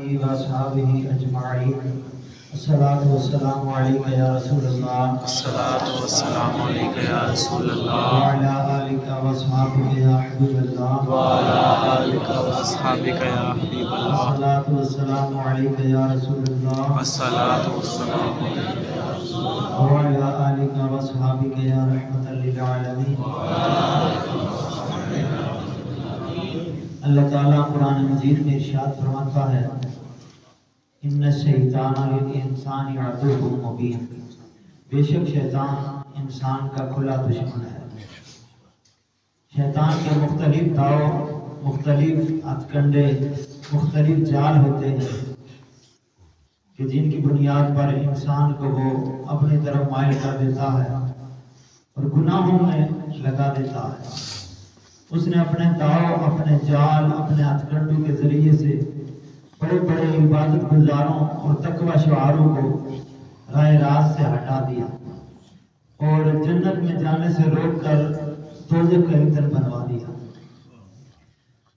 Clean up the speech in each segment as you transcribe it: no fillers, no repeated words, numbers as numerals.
آلہ واصحابہ اجمعین۔ الصلاۃ والسلام علیک یا رسول اللہ، الصلاۃ والسلام علیک یا رسول اللہ، وعلی آلک واصحابک یا حبیب اللہ، وعلی آلک واصحابک یا حبیب اللہ، الصلاۃ والسلام علیک یا رسول اللہ، الصلاۃ والسلام علیک یا رسول اللہ، وعلی آلک واصحابک یا رحمۃ للعالمین۔ اللہ تعالیٰ قرآن مجید میں ارشاد فرماتا ہے ان الشیطان للانسان عدو مبین، بے شک شیطان انسان کا کھلا دشمن ہے۔ شیطان کے مختلف داؤ، مختلف ہتھ کنڈے، مختلف جال ہوتے ہیں کہ جن کی بنیاد پر انسان کو وہ اپنی طرف مائل کر دیتا ہے اور گناہوں میں لگا دیتا ہے۔ اس نے اپنے داؤ، اپنے جال، اپنے ہتھ کنڈوں کے ذریعے سے بڑے بڑے عبادت گزاروں اور تقوی شعاروں کو راہ راست سے ہٹا دیا اور جنت میں جانے سے روک کر دوزخ کا ایندھن بنوا دیا۔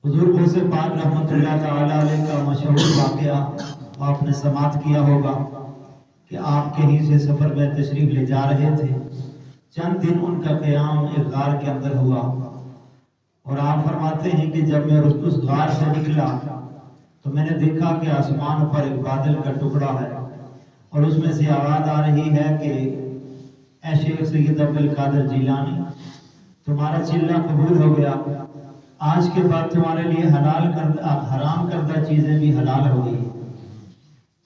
حضور غوث پاک رحمۃ اللہ تعالی علیہ کا مشہور واقعہ آپ نے سماعت کیا ہوگا کہ آپ کہیں سے سفر میں تشریف لے جا رہے تھے۔ چند دن ان کا قیام ایک غار کے اندر ہوا اور آپ فرماتے ہیں کہ جب میں اس غار سے نکلا تو میں نے دیکھا کہ آسمان پر ایک بادل کا ٹکڑا ہے اور اس میں سے آواز آ رہی ہے کہ اے شیخ سید عبد القادر جیلانی، تمہارا چلہ قبول ہو گیا، آج کے بعد تمہارے لیے حرام کردہ چیزیں بھی حلال ہو گئی۔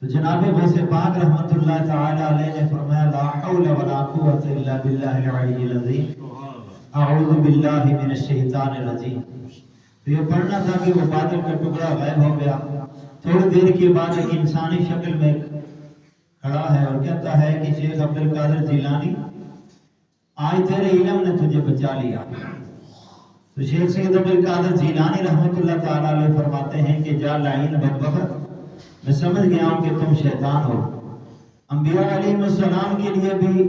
تو جناب غوث پاک رحمۃ اللہ تعالی علیہ نے فرمایا لا حول ولا قوت الا باللہ العلی العظیم، اعوذ باللہ من الشیطان الرجیم۔ تو یہ پڑھنا تھا کہ وہ بادل کا ٹکڑا غائب ہو گیا۔ تھوڑی دیر کے بعد ایک انسانی شکل میں کھڑا ہے اور کہتا ہے کہ شیخ عبد القادر جیلانی، آج تیرے علم نے تجھے بچا لیا۔ تو شیخ سید عبد القادر جیلانی رحمۃ اللہ تعالی علیہ فرماتے ہیں کہ جا لعین بدبخت، میں سمجھ گیا ہوں کہ تم شیطان ہو۔ انبیاء علیہ السلام کے لیے بھی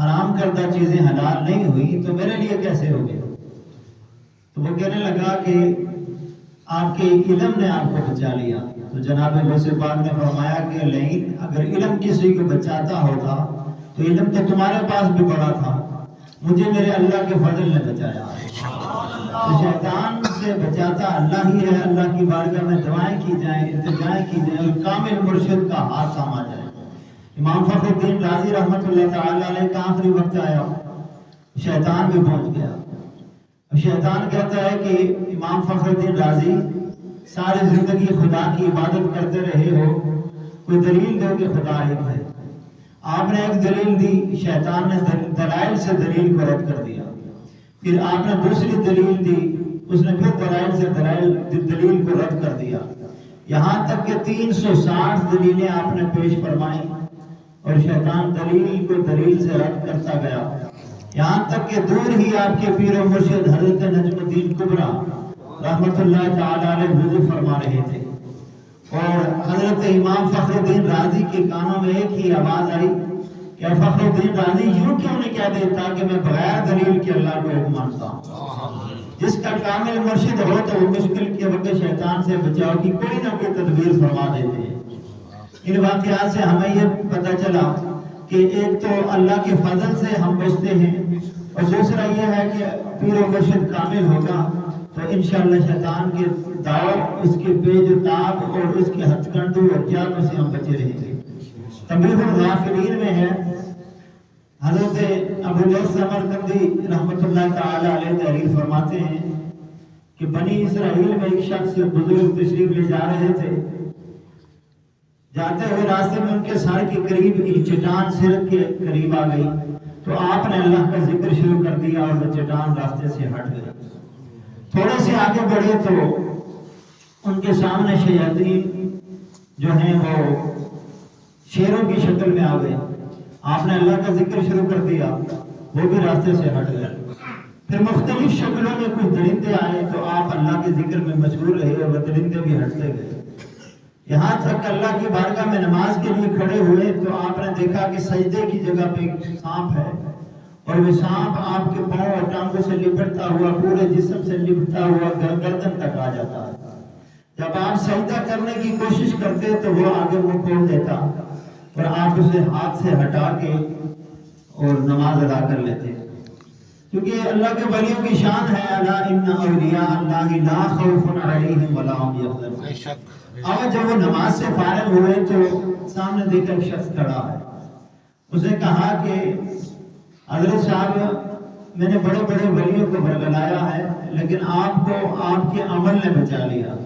حرام کردہ چیزیں حلال نہیں ہوئی تو میرے لیے کیسے ہو گئے؟ تو وہ کہنے لگا کہ آپ کے علم نے آپ کو بچا لیا۔ تو جناب غوث پاک نے فرمایا کہ لئن اگر علم کسی کو بچاتا ہوتا تو علم تو تمہارے پاس بھی بڑا تھا، مجھے میرے اللہ کے فضل نے بچایا۔ تو شیطان سے بچاتا اللہ ہی ہے۔ اللہ کی بارگاہ میں دعائیں کی جائیں، التجائیں کی جائیں اور کامل مرشد کا ہاتھ تھاما جائے۔ امام فخر الدین رازی رحمۃ اللہ تعالی علیہ کا آخری وقت آیا، شیطان بھی پہنچ گیا۔ شیطان کہتا ہے کہ امام فخر الدین رازی ساری زندگی خدا کی عبادت کرتے رہے ہو، کوئی دلیل دو کہ خدا ایک ہے۔ آپ نے ایک دلیل دی، شیطان نے دلائل سے دلیل کو رد کر دیا۔ پھر آپ نے دوسری دلیل دی، اس نے پھر دلائل سے دلیل کو رد کر دیا۔ یہاں تک کہ 360 دلیلیں آپ نے پیش فرمائیں اور شیطان دلیل کو دلیل سے رد کرتا گیا، یہاں تک کہ دور ہی آپ کے پیر و مرشد حضرت نجم الدین کبریٰ رحمۃ اللہ تعالی علیہ وضو فرما رہے تھے اور حضرت امام فخر الدین رازی کے کانوں میں ایک ہی آواز آئی کہ فخر الدین رازی یوں کیوں نہیں کہہ دیتا کہ میں بغیر دلیل کے اللہ کو ایک مانتا ہوں۔ جس کا کامل مرشد ہو تو وہ مشکل کے وقت شیطان سے بچاؤ کی کوئی نہ کوئی تدبیر فرما دیتے ہیں۔ ان واقعات سے ہمیں یہ پتہ چلا کہ ایک تو اللہ کے فضل سے ہم بچتے ہیں اور دوسرا یہ ہے کہ پیر و مرشد کامل ہوگا تو انشاءاللہ شیطان کے داؤ، اس کے پیچ و تاب اور اس کے ہتھ کنڈوں اور جالوں سے ہم بچے رہیں گے۔ تنبیہ الغافلین میں ہے، حضرت ابو الیاس سمرقندی رحمۃ اللہ تعالی علیہ تحریر فرماتے ہیں کہ بنی اسرائیل میں ایک شخص بزرگ تشریف لے جا رہے تھے۔ جاتے ہوئے راستے میں ان کے سر کے قریب ایک چٹان سر کے قریب آ گئی تو آپ نے اللہ کا ذکر شروع کر دیا اور وہ چٹان راستے سے ہٹ گئی۔ تھوڑے سے آگے بڑھے تو ان کے سامنے شیاطین جو ہیں وہ شیروں کی شکل میں آ گئے۔ آپ نے اللہ کا ذکر شروع کر دیا، وہ بھی راستے سے ہٹ گئے۔ پھر مختلف شکلوں میں کچھ درندے آئے تو آپ اللہ کے ذکر میں مشغول رہے اور وہ درندے بھی ہٹتے گئے۔ یہاں تک اللہ کی بارگاہ میں نماز کے لیے کھڑے ہوئے تو آپ نے دیکھا کہ سجدے کی جگہ پہ ایک سانپ ہے اور وہ سانپ آپ کے پاؤں اور ٹانگوں سے لپٹتا ہوا پورے جسم سے لپٹتا ہوا گردن تک آ جاتا ہے۔ جب آپ سجدہ کرنے کی کوشش کرتے تو وہ آگے منہ کھول دیتا اور آپ اسے ہاتھ سے ہٹا کے اور نماز ادا کر لیتے. کیونکہ اللہ کے ولیوں کی شان ہے الا ان اولیاء اللہ لا خوف علیہم ولا هم یحزنون. اور جب وہ نماز سے فارغ ہوئے تو سامنے دیکھا ایک شخص کھڑا ہے. اس نے کہا کہ حضرت صاحب میں نے بڑے بڑے ولیوں کو برگلایا ہے لیکن آپ کو آپ کے عمل نے بچا لیا.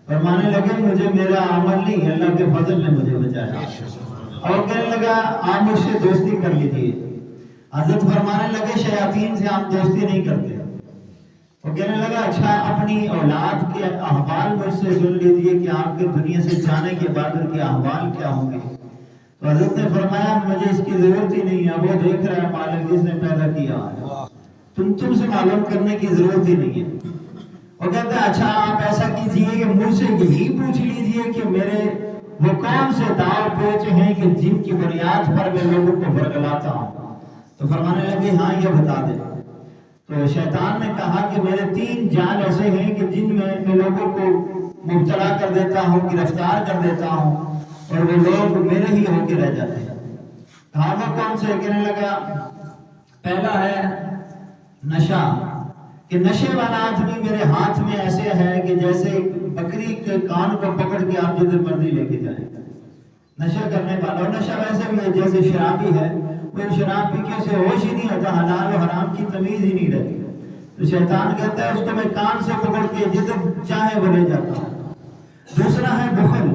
فرمانے لگے مجھے میرا عمل نہیں اللہ کے فضل نے مجھے بچایا. اور کہنے لگا آپ مجھ سے دوستی کر لیجیے. حضرت فرمانے لگے شیاطین سے آپ دوستی نہیں کرتے. وہ کہنے لگا اچھا اپنی اولاد کے احوال مجھ سے سن لیجیے کہ آپ کے دنیا سے جانے کے بعد ان کے احوال کیا ہوں گے. تو حضرت نے فرمایا مجھے اس کی ضرورت ہی نہیں ہے, وہ دیکھ رہا ہے مالک جس نے پیدا کیا ہے, تم سے معلوم کرنے کی ضرورت ہی نہیں ہے. وہ کہتا ہے اچھا آپ ایسا کیجئے کہ مجھ سے یہی پوچھ لیجئے کہ میرے وہ کون سے داؤ پیچ ہیں کہ جن کی بنیاد پر میں لوگوں کو برگلاتا ہوں. تو فرمانے لگے ہاں یہ بتا دے. تو شیطان نے کہا کہ میرے 3 جال ایسے ہیں کہ جن میں لوگوں کو مبتلا کر دیتا ہوں, گرفتار کر دیتا ہوں اور وہ لوگ میرے ہی ہو کے رہ جاتے ہیں. کہا وہ کون سے؟ کہنے لگا پہلا ہے نشہ, کہ نشے والا آدمی میرے ہاتھ میں ایسے ہے کہ جیسے بکری کے کان کو پکڑ کے آپ جدھر مرضی لے کے جائیں. نشہ کرنے والا, اور نشہ ویسے بھی ہے جیسے شرابی ہے, کوئی شراب پی کے اسے ہوش ہی نہیں ہوتا, حلال و حرام کی تمیز ہی نہیں رہتی. تو شیطان کہتا ہے اس کو میں کان سے پکڑ کے جدھر چاہے وہ لے جاتا ہوں. دوسرا ہے بخل,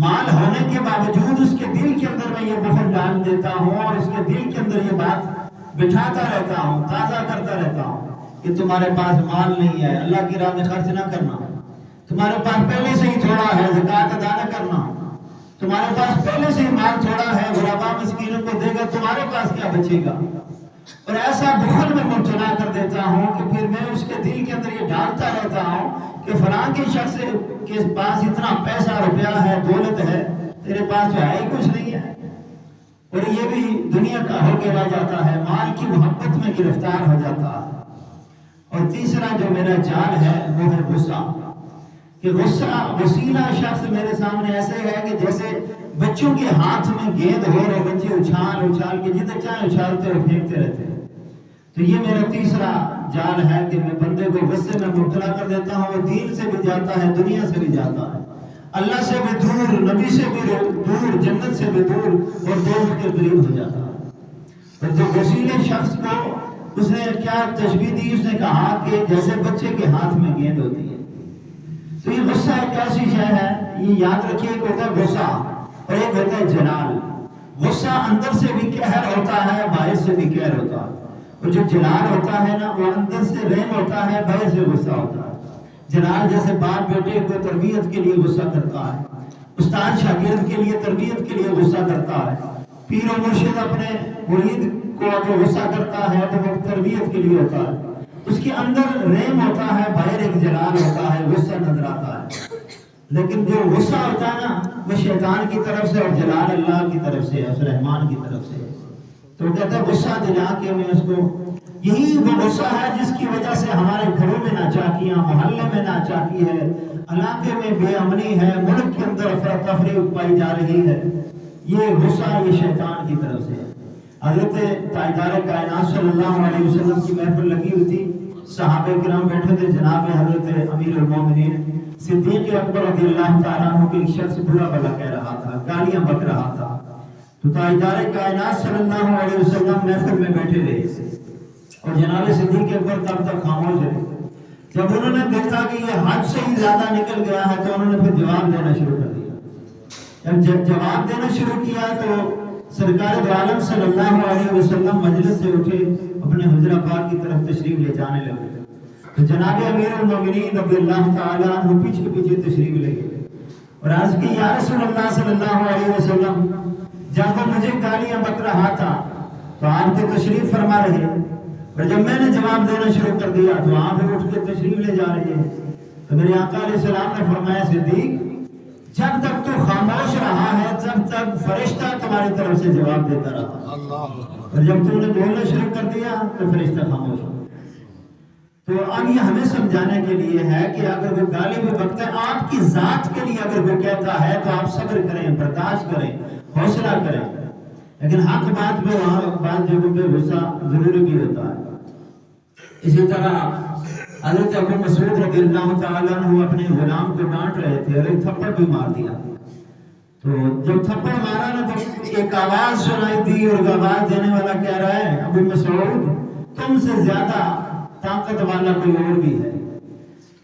مال ہونے کے باوجود اس کے دل کے اندر میں یہ بخل ڈال دیتا ہوں اور اس کے دل کے اندر یہ بات بٹھاتا رہتا ہوں, تازہ کرتا رہتا ہوں کہ تمہارے پاس مال نہیں ہے, اللہ کی راہ میں خرچ نہ کرنا, تمہارے پاس پہلے سے ہی تھوڑا ہے, زکوٰۃ ادا نہ کرنا, تمہارے پاس پہلے سے ہی مال تھوڑا ہے, غرباء مسکینوں کو دے گا, تمہارے پاس کیا بچے گا. اور ایسا بخل میں مبتلا کر دیتا ہوں کہ پھر میں اس کے دل کے اندر یہ ڈالتا رہتا ہوں کہ فلاں کے شخص کے پاس اتنا پیسہ روپیہ ہے, دولت ہے, تیرے پاس تو ہے ہی کچھ نہیں ہے. اور یہ بھی دنیا کا ہو کے رہ جاتا ہے, مال کی محبت میں گرفتار ہو جاتا ہے. اور تیسرا جو میرا جال ہے وہ ہے غصہ, کہ غصہ وسیلہ شخص میرے سامنے ایسے ہے کہ جیسے بچوں کے ہاتھ میں گیند ہو اور بچے اچھال اچھال کے جتنے چاہے اچھالتے اور پھینکتے رہتے ہیں. تو یہ میرا تیسرا جال ہے کہ میں بندے کو غصے میں مبتلا کر دیتا ہوں. وہ دین سے بھی جاتا ہے, دنیا سے بھی جاتا ہے, اللہ سے بھی دور, نبی سے بھی دور, جنت سے بھی دور اور دوست کے قریب ہو جاتا ہے. اور جو وسیلے شخص کو اس نے کیا تشبیہ دی, اس نے کہا کہ جیسے بچے کے ہاتھ میں گیند ہوتی ہے. تو یہ غصہ ایک ایسی شے ہے, یہ یاد رکھیے, ایک ہوتا ہے غصہ اور ایک ہوتا ہے جلال. غصہ اندر سے بھی قہر ہوتا ہے, باہر سے بھی قہر ہوتا ہے. اور جو جلال ہوتا ہے نا وہ اندر سے رحم ہوتا ہے, باہر سے غصہ ہوتا ہے. جلال جیسے باپ بیٹے کو تربیت کے لیے غصہ کرتا ہے, استاد شاگرد کے لیے تربیت کے لیے غصہ کرتا ہے, پیر و مرشد اپنے مرید کو اگر غصہ کرتا ہے تو وہ تربیت کے لیے ہوتا ہے. اس کے اندر رحم ہوتا ہے, باہر ایک جلال ہوتا ہے, غصہ نظر آتا ہے. لیکن جو غصہ ہوتا ہے نا وہ شیطان کی طرف سے اور جلال اللہ کی طرف سے, اس رحمان کی طرف سے. تو کہتا ہے غصہ دلا کے میں اس کو, یہی وہ غصہ ہے جس کی وجہ سے ہمارے گھروں میں ناچاکیاں, محلے میں ناچاکی ہے, علاقے میں بے امنی ہے, ملک کے اندر افراتفری پائی جا رہی ہے. یہ غصہ یہ شیطان کی طرف سے ہے. حضرت تاجدار کائنات صلی اللہ علیہ وسلم کی محفل لگی ہوئی تھی, صحابہ کرام بیٹھے تھے, جناب حضرت امیر المومنین صدیق اکبر رضی اللہ تعالیٰ عنہ کے ایک شخص برا بھلا کہہ رہا تھا, گالیاں بک رہا تھا. تو تاجدار کائنات صلی اللہ علیہ وسلم محفل میں بیٹھے رہے اور جناب صدیق اکبر تب تک خاموش رہے. جب انہوں نے دیکھا کہ یہ حد سے ہی زیادہ نکل گیا ہے تو انہوں نے پھر جواب دینا شروع کر دیا. جب جواب دینا شروع کیا تو سرکار دو عالم صلی اللہ علیہ وسلم مجلس سے اٹھے, اپنے حجرہ پاک کی طرف تشریف لے جانے لگے. تو جناب امیر المومنین رضی اللہ تعالیٰ عنہ پیچھے پیچھے تشریف لے گئے اور عرض کی یا رسول اللہ صلی اللہ علیہ وسلم, جب وہ مجھے گالیاں بک رہا تھا تو آپ تو تشریف فرما رہے, اور جب میں نے جواب دینا شروع کر دیا تو آپ اٹھ کے تشریف لے جا رہے ہیں. تو میرے آقا علیہ السلام نے فرمایا صدیق جب تک تو خاموش رہا ہے جب تک فرشتہ تمہاری طرف سے جواب دیتا رہا, اور جب تم نے بولنا شروع کر دیا تو فرشتہ خاموش ہو. تو اب یہ ہمیں سمجھانے کے لیے ہے کہ اگر وہ گالی بھی بکتا ہے آپ کی ذات کے لیے اگر وہ کہتا ہے تو آپ صبر کریں، برداشت کریں، حوصلہ کریں، لیکن حق بات پہ وہاں بعض جگہوں پہ غصہ ضروری بھی ہوتا ہے۔ اسی طرح حضرت ابو مسعود رضی اللہ تعالیٰ عنہ اپنے غلام کو ڈانٹ رہے تھے اور ایک تھپڑ بھی مار دیا۔ تو جب تھپڑ مارا نا تو ایک آواز سنائی دی اور آواز دینے والا کہہ رہا ہے ابو مسعود تم سے زیادہ طاقت والا کوئی اور بھی ہے۔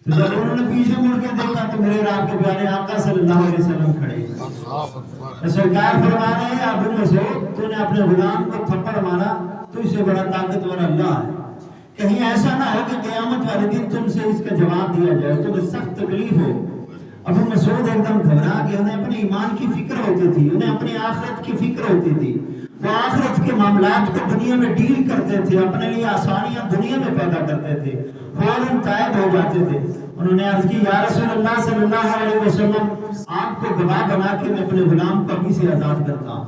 تو جب انہوں نے پیچھے مڑ کے دیکھا تو میرے آپ کے پیارے آقا صلی اللہ علیہ وسلم کھڑے۔ سرکار فرما رہے ہیں ابو مسعود تو نے اپنے غلام کو تھپڑ مارا تو اس سے بڑا طاقتور اللہ ہے، کہیں ایسا نہ ہو کہ قیامت والے دن تم سے اس کا جواب دیا جائے، تمہیں سخت تکلیف ہو۔ ابو مسعود ایک دم گھبرا گئے، انہیں اپنے ایمان کی فکر ہوتی تھی، انہیں اپنی آخرت کی فکر ہوتی تھی، وہ آخرت کے معاملات کو دنیا میں ڈیل کرتے تھے، اپنے لیے آسانیاں دنیا میں پیدا کرتے تھے، فوراً تائب ہو جاتے تھے۔ انہوں نے عرض کی یا رسول اللہ صلی اللہ علیہ وسلم آپ کو گواہ بنا کے میں اپنے غلام کو ابھی سے آزاد کرتا ہوں۔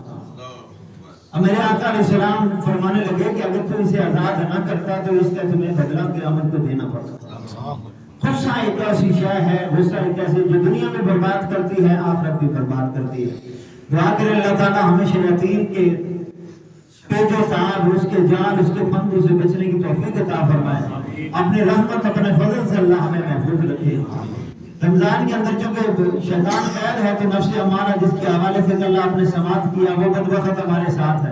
اب میرے آقا علیہ السلام فرمانے لگے کہ اگر تو اسے آزاد نہ کرتا تو اس کا تمہیں بدلہ قیامت کو دینا پڑتا۔ غصہ ایک ایسی شے ہے، غصہ ایک ایسی جو دنیا میں برباد کرتی ہے، آخرت بھی برباد کرتی ہے۔ دعا کرے اللہ تعالیٰ ہمیں شیاطین کے پیچ و تاب، اس کے جال، اس کے پھندوں سے بچنے کی توفیق عطا فرمائے، اپنے رحمت اپنے فضل سے اللہ ہمیں محفوظ رکھے۔ رمضان کے اندر چونکہ شیطان قید ہے تو نفس امارہ جس کے حوالے سے اللہ آپ نے سماعت کیا وہ بدبخت ہمارے ساتھ ہے۔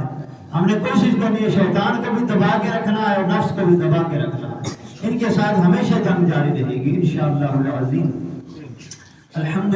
ہم نے کوشش کرنی ہے شیطان کو بھی دبا کے رکھنا ہے اور نفس کو بھی دبا کے رکھنا ہے، ان کے ساتھ ہمیشہ جنگ جاری رہے گی انشاءاللہ العظیم۔ الحمد